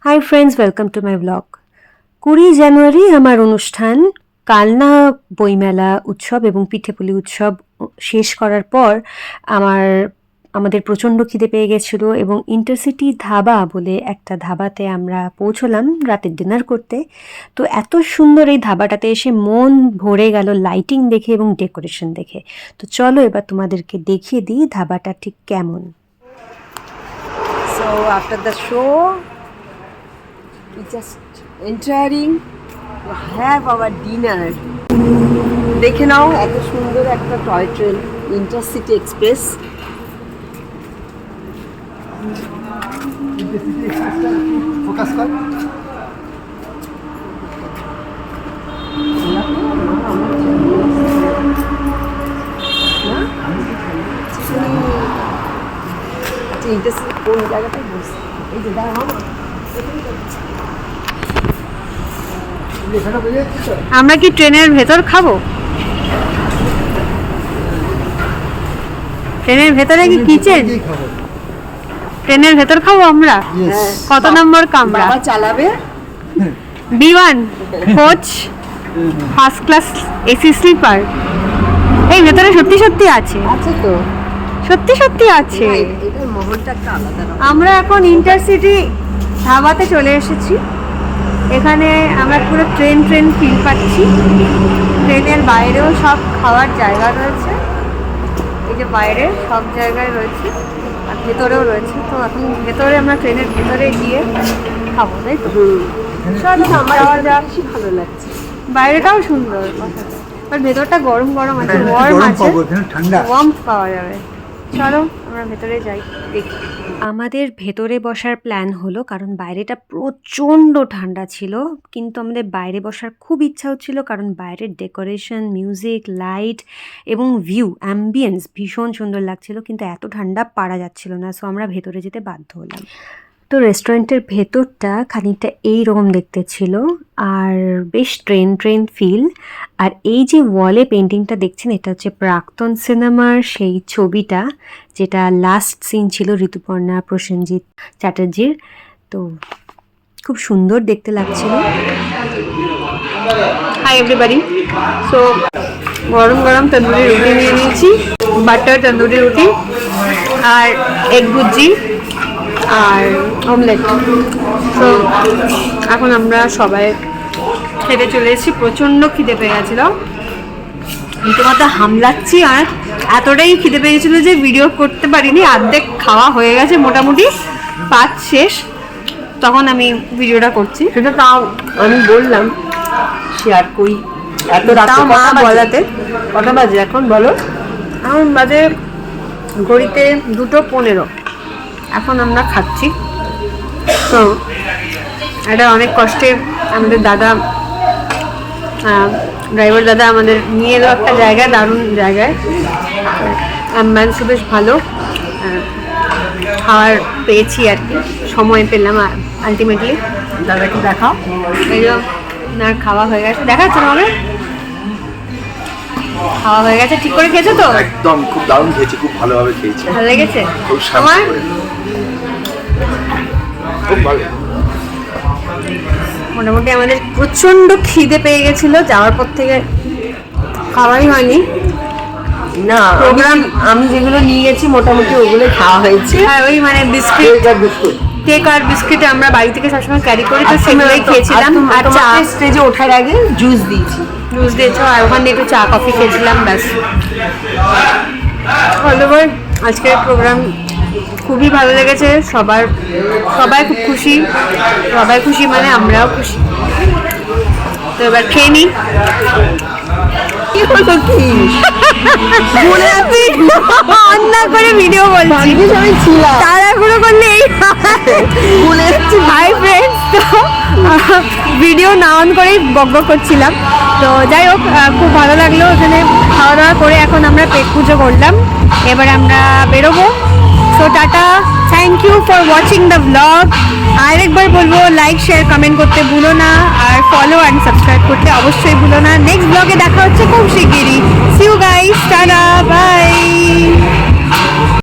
Hi friends, welcome to my blog. 20 জানুয়ারি আমার অনুষ্ঠান। কালনা বইমেলা উৎসব এবং পিঠেপুলি উৎসব শেষ করার পর আমাদের প্রচণ্ড খিদে পেয়ে গেছিলো এবং ইন্টারসিটি ধাবা বলে একটা ধাবাতে আমরা পৌঁছলাম রাতের ডিনার করতে। তো এত সুন্দর এই ধাবাটাতে এসে মন ভরে গেল লাইটিং দেখে এবং ডেকোরেশন দেখে। তো চলো এবার তোমাদেরকে দেখিয়ে দিই ধাবাটা ঠিক কেমন। So after the show, we just entering to have our dinner. দেখে নাও এত সুন্দর একটা toy train, intercity express. Focus কর। ইন্টারসিটি কোন জায়গাটায় বসে এই যে দাঁড়াও আমরা কি ট্রেনের ভেতর খাবো? ট্রেনের ভেতরে কি কিচেন? ট্রেনের ভেতর খাবো আমরা? কত নম্বর কামরা? বাবা চালাবে। B1 coach first class AC sleeper. এই ভেতরে সত্যি সত্যি আছে? আছে তো, সত্যি সত্যি আছে। এটার মহলটা একটা আলাদা রকম। আমরা এখন ইন্টারসিটি ধাবাতে চলে এসেছি। এখানে আমরা পুরো ট্রেন ফিল পাচ্ছি। ট্রেনের বাইরেও সব খাওয়ার জায়গা রয়েছে, এই যে বাইরে সব জায়গায় রয়েছে আর ভেতরেও রয়েছে। তো এখন ভেতরে আমরা ট্রেনের ভেতরে গিয়ে খাবো, তাই তো? আমার বেশি ভালো লাগছে। বাইরেটাও সুন্দর আর ভেতরটা গরম গরম আছে, ওয়ার্ম আছে, ওয়ার্ম পাওয়া যাবে। চলো আমরা ভেতরে যাই, দেখি। আমাদের ভেতরে বসার প্ল্যান হলো কারণ বাইরেটা প্রচণ্ড ঠান্ডা ছিল, কিন্তু আমাদের বাইরে বসার খুব ইচ্ছা হচ্ছিল কারণ বাইরের ডেকোরেশন, মিউজিক, লাইট এবং ভিউ, অ্যাম্বিয়েন্স ভীষণ সুন্দর লাগছিল, কিন্তু এত ঠান্ডা পারা যাচ্ছিল না। সো আমরা ভেতরে যেতে বাধ্য হলাম। তো রেস্টুরেন্টের ভেতরটা খানিকটা এইরকম দেখতে ছিল আর বেশ ট্রেন ফিল। আর এই যে ওয়ালে পেন্টিংটা দেখছেন, এটা হচ্ছে প্রাক্তন সিনেমার সেই ছবিটা, যেটা লাস্ট সিন ছিল ঋতুপর্ণা প্রসেনজিৎ চ্যাটার্জির। তো খুব সুন্দর দেখতে লাগছিল। Hi everybody. সো গরম গরম তন্দুরি রুটি নিয়ে নিয়েছি, বাটার তন্দুরি রুটি আর এগ ভুজি আর অমলেট। তো এখন আমরা সবাই খেতে চলে এসেছি। প্রচণ্ড খিদে পেয়ে গেছিলো, রীতিমতো হামলাচ্ছি আর এতটাই খিদে পেয়ে গেছিলো যে ভিডিও করতে পারিনি। অর্ধেক খাওয়া হয়ে গেছে, মোটামুটি 5 শেষ, তখন আমি ভিডিওটা করছি। সেটা তাও আমি বললাম শেয়ার করি। এত রাত মা বলাতে কটা বাজে এখন বলো? এখন বাজে ঘড়িতে 2:15। এখন আমরা খাচ্ছি। তো এটা অনেক কষ্টে আমাদের দাদা, ড্রাইভার দাদা আমাদের নিয়ে এলো একটা জায়গায়, দারুণ জায়গায়। অ্যাম্বুলেন্স বেশ ভালো, খাওয়ার পেয়েছি আর কি, সময় পেলাম আলটিমেটলি। দাদাকে দেখাও। এই যে না খাওয়া হয়ে গেছে, দেখাচ্ছে না হবে? খাওয়া হয়ে গেছে। ঠিক করে খেয়েছো তো? একদম খুব দারুণ খেয়েছি, খুব ভালোভাবে খেয়েছি। ভালো লেগেছে খুব আমার? খুব ভালো। মোটামুটি আমাদের প্রচণ্ড খিদে পেয়ে গেছিলো, যাওয়ার পর থেকে খাওয়াই হয়নি। না প্রোগ্রাম আমি যেগুলো নিয়ে গেছি মোটামুটি ওগুলো খাওয়া হয়েছে। হ্যাঁ, ওই মানে বিস্কিট, কেক আর বিস্কিট আমরা বাড়ি থেকে সবসময় ক্যারি করি, তো সেগুলোই খেয়েছিলাম। আর চা স্টেজে ওঠার আগে জুস দিয়েছি, জুস দিয়েছো আর ওখান থেকে একটু চা কফি খেয়েছিলাম, ব্যাস। অতএব আজকের প্রোগ্রাম খুবই ভালো লেগেছে, সবাই খুব খুশি, সবাই খুশি মানে আমরাও খুশি। তো এবার খেয়ে নিই। কি বলতো কি মনে আছে রান্না করে ভিডিও বলছি, সবাই ছিলাম তাড়াহুড়ো করলে এই বলে যাচ্ছি। হাই ফ্রেন্ডস, তো ভিডিও না অন করেই বকবক করছিলাম। তো যাই হোক, খুব ভালো লাগলো এখানে খাওয়া দাওয়া করে। এখন আমরা পেট পুজো করলাম, এবার আমরা বেরোবো। So tata, thank you for watching the vlog. আরেকবার বলবো, লাইক শেয়ার কমেন্ট করতে ভুলো না, আর ফলো অ্যান্ড সাবস্ক্রাইব করতে অবশ্যই ভুলো না। নেক্সট ব্লগে দেখা হচ্ছে খুব শিগগিরই। See you guys, tata, by.